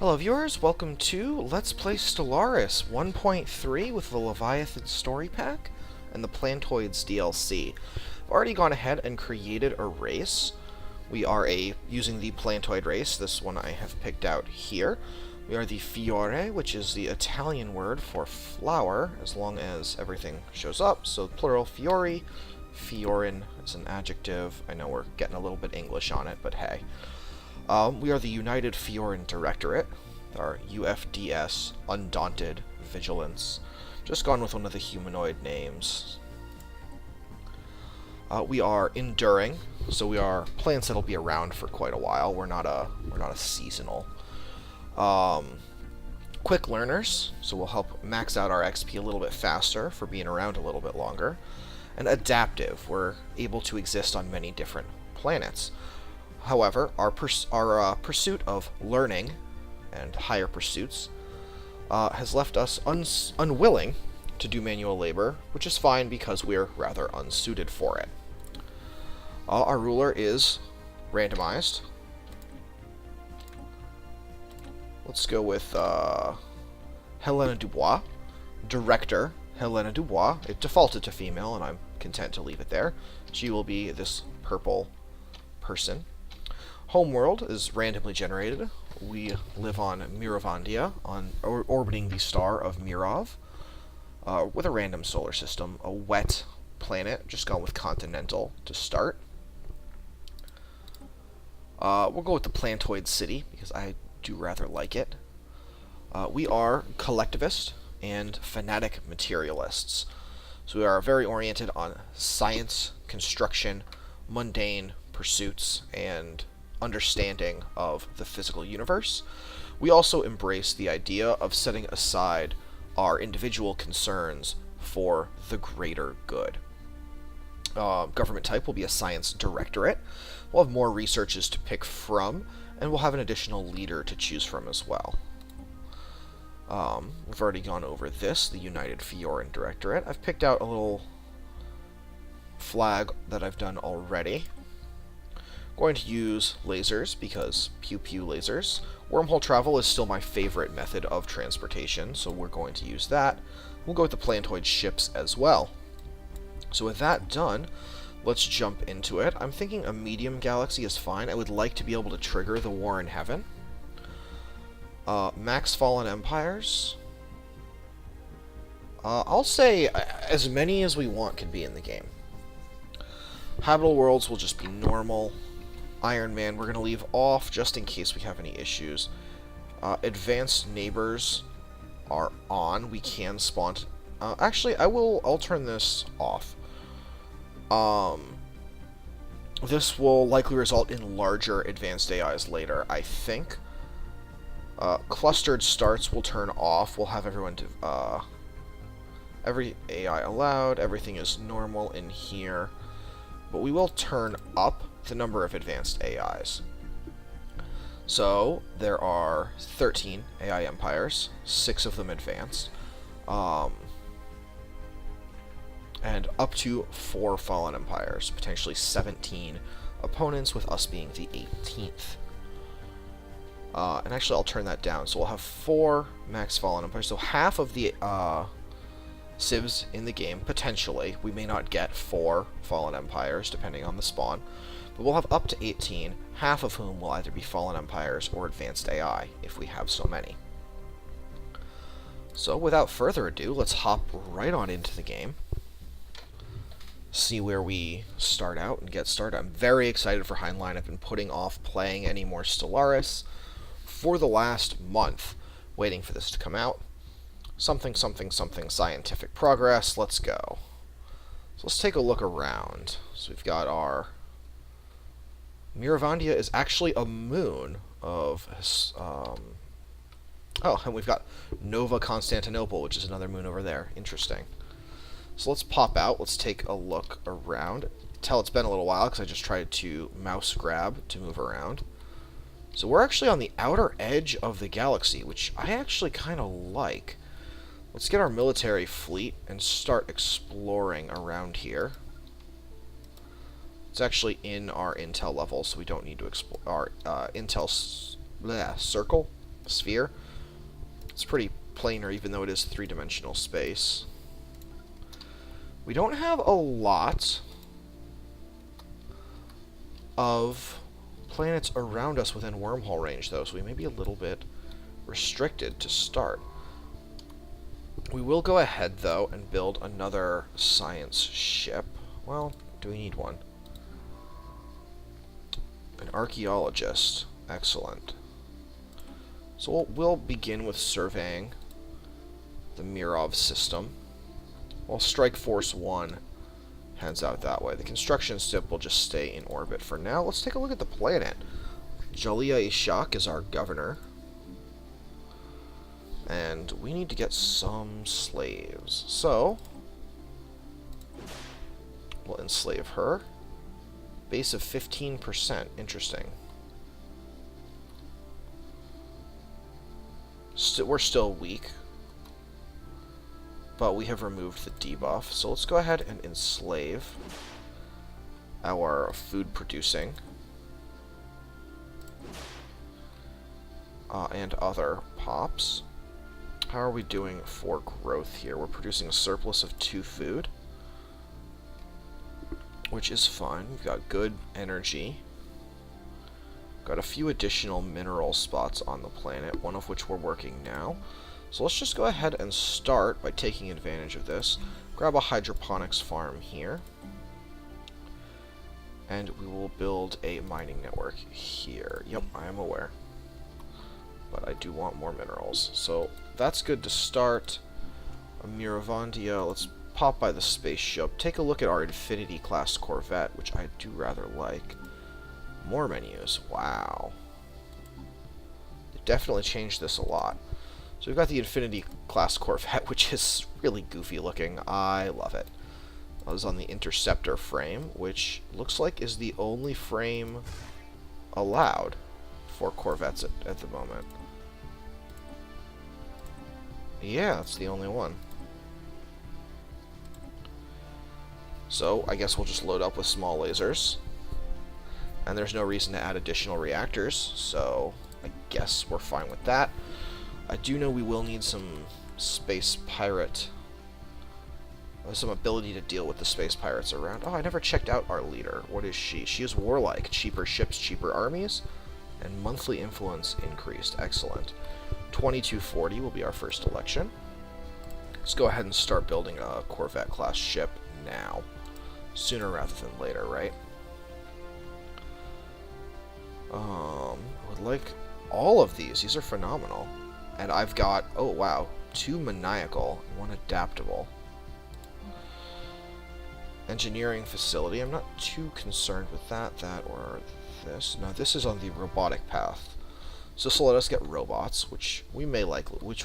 Hello viewers, welcome to Let's Play Stellaris 1.3 with the Leviathan Story Pack and the Plantoids DLC. I've already gone ahead and created a race. We are using the Plantoid race. This one I have picked out here. We are the Fiore, which is the Italian word for flower, as long as everything shows up. So plural Fiori, Fioran is an adjective. I know we're getting a little bit English on it, but hey. We are the United Fioran Directorate, our UFDS, Undaunted Vigilance. Just gone with one of the humanoid names. We are enduring, so we are plants that'll be around for quite a while. We're not a seasonal. Quick learners, so we'll help max out our XP a little bit faster for being around a little bit longer. And adaptive, we're able to exist on many different planets. However, our pursuit of learning and higher pursuits has left us unwilling to do manual labor, which is fine because we're rather unsuited for it. Our ruler is randomized. Let's go with Helena Dubois. Director Helena Dubois. It defaulted to female, and I'm content to leave it there. She will be this purple person. Homeworld is randomly generated. We live on Miravandia, orbiting the star of Mirov, with a random solar system, a wet planet, just gone with continental to start. We'll go with the Plantoid City, because I do rather like it. We are collectivist and fanatic materialists. So we are very oriented on science, construction, mundane pursuits, and understanding of the physical universe. We also embrace the idea of setting aside our individual concerns for the greater good. Government type will be a science directorate. We'll have more researches to pick from, and we'll have an additional leader to choose from as well. We've already gone over this, the United Fioran Directorate. I've picked out a little flag that I've done already. Going to use lasers because pew pew lasers. Wormhole travel is still my favorite method of transportation, so we're going to use that. We'll go with the Plantoid ships as well. So with that done, let's jump into it. I'm thinking a medium galaxy is fine. I would like to be able to trigger the War in Heaven. Max Fallen Empires. I'll say as many as we want can be in the game. Habitable worlds will just be normal. Iron Man, we're going to leave off just in case we have any issues. Advanced neighbors are on. We can spawn. Actually, I'll turn this off. This will likely result in larger advanced AIs later, I think. Clustered starts will turn off. We'll have everyone every AI allowed. Everything is normal in here. But we will turn up the number of advanced AIs. So, there are 13 AI empires, 6 of them advanced, and up to 4 fallen empires, potentially 17 opponents, with us being the 18th. And actually, I'll turn that down, so we'll have 4 max fallen empires, so half of the civs in the game, potentially. We may not get 4 fallen empires, depending on the spawn, but we'll have up to 18, half of whom will either be fallen empires or advanced AI, if we have so many. So, without further ado, let's hop right on into the game. See where we start out and get started. I'm very excited for Heinlein. I've been putting off playing any more Stellaris for the last month, waiting for this to come out. Something scientific progress. Let's go. So let's take a look around. So we've got our Miravandia is actually a moon of oh, and we've got Nova Constantinople, which is another moon over there. Interesting. So let's pop out. Let's take a look around. Tell it's been a little while because I just tried to mouse grab to move around. So we're actually on the outer edge of the galaxy, which I actually kind of like. Let's get our military fleet and start exploring around here. It's actually in our intel level, so we don't need to explore our intel circle. sphere. It's pretty planar, even though it is three-dimensional space. We don't have a lot of planets around us within wormhole range, though, so we may be a little bit restricted to start. We will go ahead, though, and build another science ship. Well, do we need one? An archaeologist. Excellent. So we'll begin with surveying the Mirov system. While Strike Force 1 heads out that way. The construction ship will just stay in orbit for now. Let's take a look at the planet. Jalia Ishak is our governor. And we need to get some slaves. So, we'll enslave her. Base of 15%. Interesting. We're still weak. But we have removed the debuff. So let's go ahead and enslave our food producing and other pops. How are we doing for growth here? We're producing a surplus of 2 food, which is fine. We've got good energy. Got a few additional mineral spots on the planet, one of which we're working now. So let's just go ahead and start by taking advantage of this. Grab a hydroponics farm here. And we will build a mining network here. Yep, I am aware. But I do want more minerals. So that's good to start. A Miravandia. Let's pop by the spaceship. Take a look at our Infinity class Corvette, which I do rather like. More menus. Wow. They definitely changed this a lot. So we've got the Infinity class Corvette, which is really goofy looking. I love it. I was on the Interceptor frame, which looks like is the only frame allowed for Corvettes at the moment. Yeah, it's the only one. So I guess we'll just load up with small lasers. And there's no reason to add additional reactors, so I guess we're fine with that. I do know we will need some space pirate, some ability to deal with the space pirates around. Oh, I never checked out our leader. What is she? She is warlike. Cheaper ships, cheaper armies, and monthly influence increased. Excellent. 2240 will be our first election. Let's go ahead and start building a Corvette class ship now. Sooner rather than later, right? I would like all of these. These are phenomenal. And I've got, oh wow, 2 maniacal and 1 adaptable. Engineering facility. I'm not too concerned with that or this. No, this is on the robotic path. So this will let us get robots, which we may like, which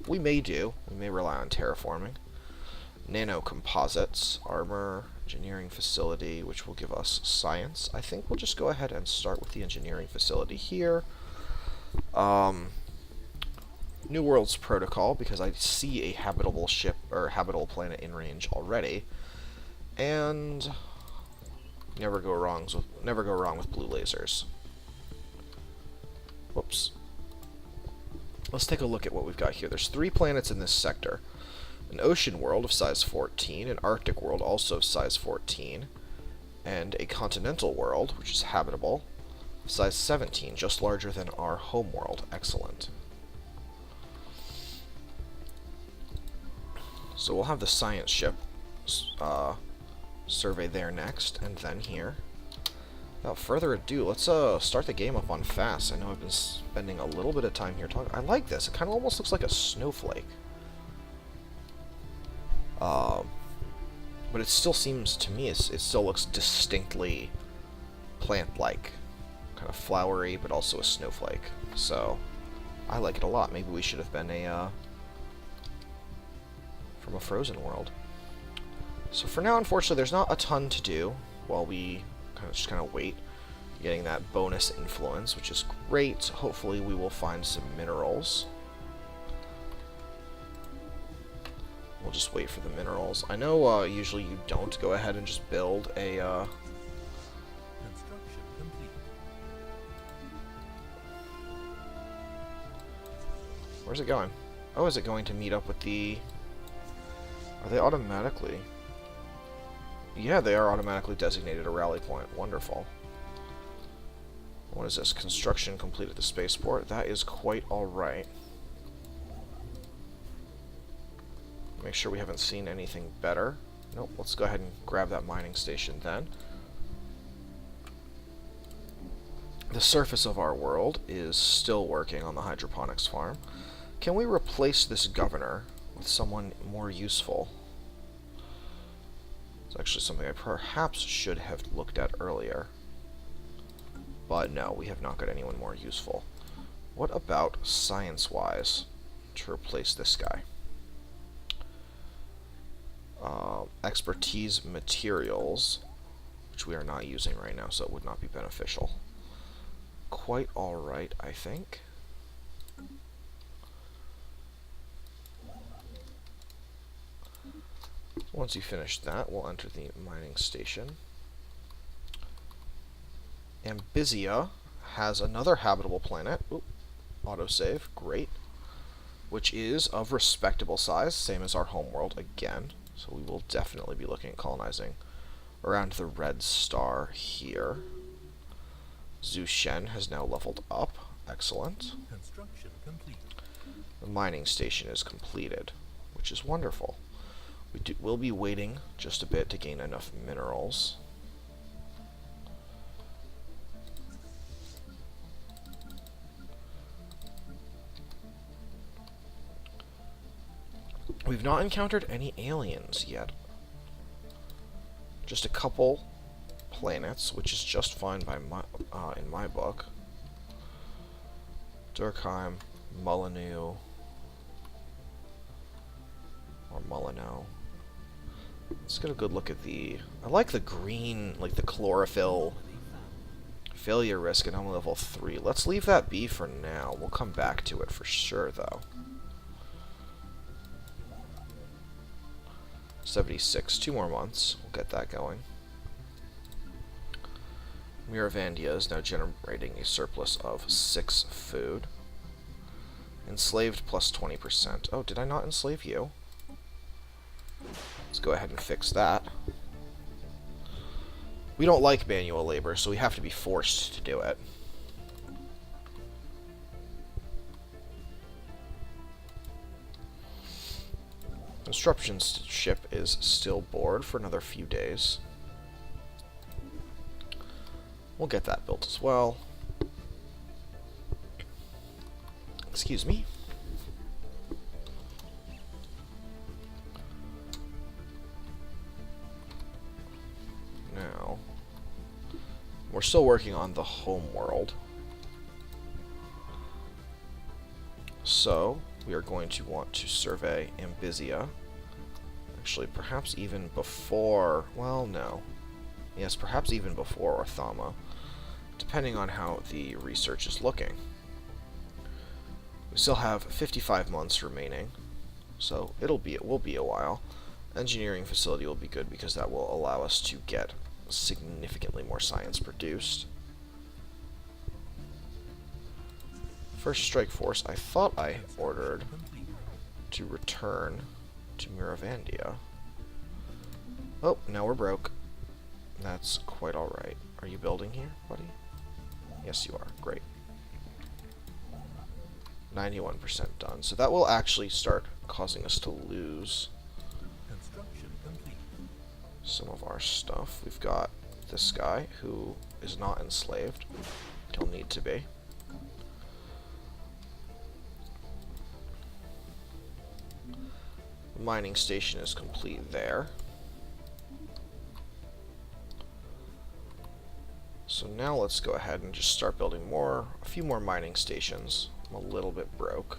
we may do. We may rely on terraforming. Nano composites, armor, engineering facility, which will give us science. I think we'll just go ahead and start with the engineering facility here. New World's Protocol, because I see a habitable ship or habitable planet in range already. And never go wrong with blue lasers. Whoops. Let's take a look at what we've got here. There's 3 planets in this sector. An ocean world of size 14, an Arctic world also of size 14, and a continental world, which is habitable, of size 17, just larger than our home world. Excellent. So we'll have the science ship survey there next, and then here. Without further ado, let's start the game up on fast. I know I've been spending a little bit of time here talking. I like this. It kind of almost looks like a snowflake. But it still seems, to me, it still looks distinctly plant-like. Kind of flowery, but also a snowflake. So, I like it a lot. Maybe we should have been from a frozen world. So for now, unfortunately, there's not a ton to do while we just kind of wait. Getting that bonus influence, which is great. Hopefully we will find some minerals. We'll just wait for the minerals. I know usually you don't go ahead and just build a Construction complete. Where's it going? Oh, is it going to meet up with the... Are they automatically... Yeah, they are automatically designated a rally point. Wonderful. What is this? Construction complete at the spaceport. That is quite alright. Make sure we haven't seen anything better. Nope, let's go ahead and grab that mining station then. The surface of our world is still working on the hydroponics farm. Can we replace this governor with someone more useful? It's actually something I perhaps should have looked at earlier. But no, we have not got anyone more useful. What about science-wise to replace this guy? Expertise materials, which we are not using right now, so it would not be beneficial. Quite alright, I think. Once you finish that, we'll enter the mining station. Ambizia has another habitable planet. Oop, autosave, great. Which is of respectable size, same as our homeworld again. So we will definitely be looking at colonizing around the red star here. Zhu Shen has now leveled up. Excellent. Construction complete. The mining station is completed, which is wonderful. We'll be waiting just a bit to gain enough minerals. We've not encountered any aliens yet. Just a couple planets, which is just fine by in my book. Durkheim, Molyneux, or Molyneux. Let's get a good look at the... I like the green, like the chlorophyll failure risk, and I'm level 3. Let's leave that be for now. We'll come back to it for sure, though. 76, 2 more months. We'll get that going. Miravandia is now generating a surplus of 6 food. Enslaved plus 20%. Oh, did I not enslave you? Let's go ahead and fix that. We don't like manual labor, so we have to be forced to do it. Construction ship is still bored for another few days. We'll get that built as well. Excuse me. Now, we're still working on the home world. So, we are going to want to survey Ambizia. Actually, perhaps even before... Well, no. Yes, perhaps even before Orthama, depending on how the research is looking. We still have 55 months remaining, so it will be a while. Engineering facility will be good because that will allow us to get significantly more science produced. First Strike Force, I thought I ordered to return to Miravandia. Oh, now we're broke. That's quite alright. Are you building here, buddy? Yes, you are. Great. 91% done. So that will actually start causing us to lose some of our stuff. We've got this guy who is not enslaved. He'll need to be. The mining station is complete there. So now let's go ahead and just start building a few more mining stations. I'm a little bit broke.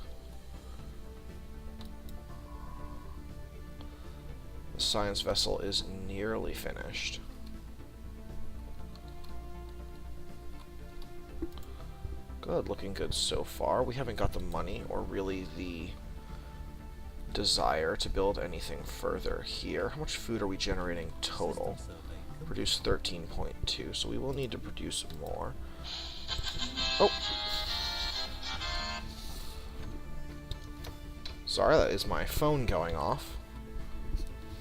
The science vessel is nearly finished. Good, looking good so far. We haven't got the money or really the desire to build anything further here. How much food are we generating total? Produce 13.2, so we will need to produce more. Oh! Sorry, that is my phone going off.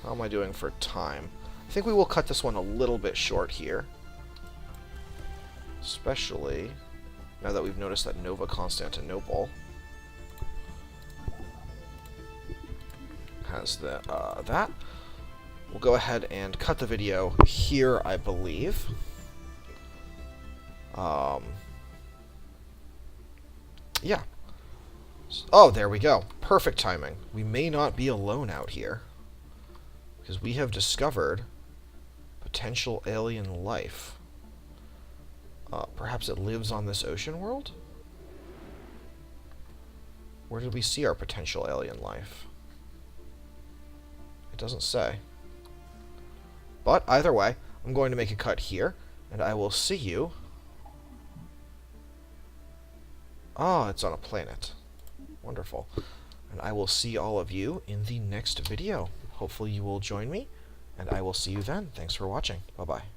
How am I doing for time? I think we will cut this one a little bit short here. Especially now that we've noticed that Nova Constantinople has that. We'll go ahead and cut the video here, I believe. Yeah. Oh, there we go. Perfect timing. We may not be alone out here, because we have discovered potential alien life. Perhaps it lives on this ocean world? Where did we see our potential alien life? It doesn't say. But either way, I'm going to make a cut here, and I will see you. Ah, it's on a planet. Wonderful. And I will see all of you in the next video. Hopefully you will join me, and I will see you then. Thanks for watching. Bye-bye.